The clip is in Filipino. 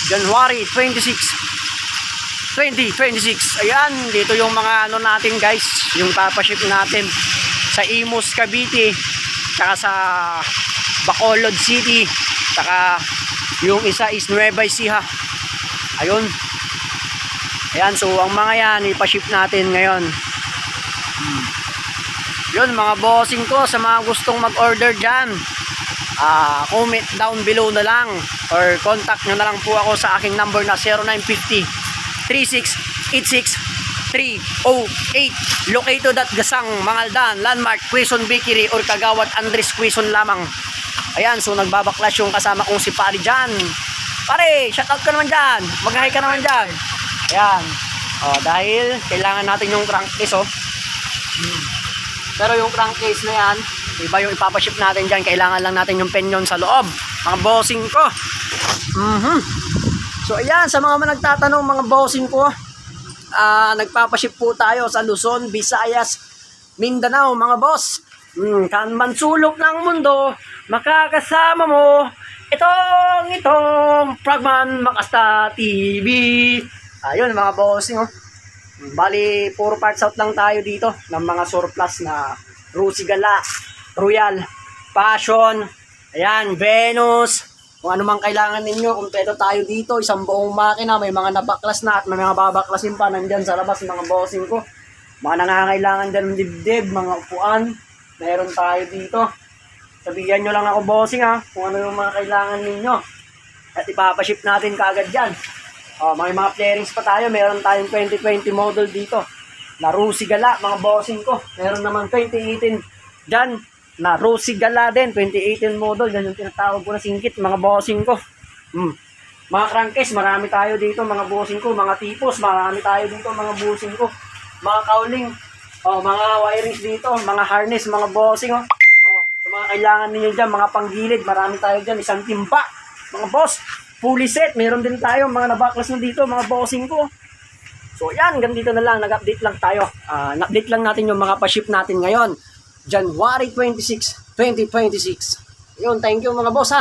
January 26, 2026. Ayan, dito yung mga ano natin guys, yung papaship natin sa Imus, Cavite, saka sa Bacolod City, saka yung isa is Nueva Ecija. Ayun. Ayan, so ang mga yan ipaship natin ngayon. Yun mga bossing ko, sa mga gustong mag-order dyan, comment down below na lang or contact nyo na lang po ako sa aking number na 0950 3686 308, located at Gasang, Mangaldan, Landmark, Quezon Bakery or Kagawad Andres Quezon lamang. Ayan, so nagbabaklas yung kasama kong si Pari dyan. Pare, shoutout ka naman dyan, mag-hi ka naman dyan. Ayan, dahil kailangan natin yung crankcase pero yung crankcase na yan, iba yung ipapaship natin dyan. Kailangan lang natin yung penyon sa loob, mga bossing ko. So ayan, sa mga nagtatanong mga bossing ko, nagpapaship po tayo sa Luzon, Visayas, Mindanao mga boss. Kanman sulok ng mundo, makakasama mo itong Frogman Makasta TV. Ayun mga bossing bali puro parts out lang tayo dito ng mga surplus na Rusigala, Royal, Passion, ayan, Venus, kung ano mang kailangan ninyo, kumpleto tayo dito, isang buong makina, may mga nabaklas na at may mga babaklasin pa nandyan sa labas mga bossing ko. Mga nangangailangan dyan ng dibdib, mga upuan, meron tayo dito. Sabihan nyo lang ako bossing kung ano yung mga kailangan ninyo at ipapaship natin kaagad dyan. May mga flarings pa tayo, meron tayong 2020 model dito na Rusigala mga bossing ko. Meron naman 2018 dyan na Rusigala din, 2018 model, yan yung tinatawag ko na singkit mga bossing ko. Mga crankcase, marami tayo dito mga bossing ko. Mga tipos, marami tayo dito mga bossing ko. Mga cowling, mga wirings dito, mga harness mga bossing sa mga kailangan ninyo dyan, mga panggilid, marami tayo dyan, isang timpa mga boss. Fully set, meron din tayo mga nabaklas na dito mga bossing ko. So yan, ganito na lang, nag-update lang tayo. Nag-update lang natin yung mga pa-ship natin ngayon, January 26, 2026. Yun, thank you mga boss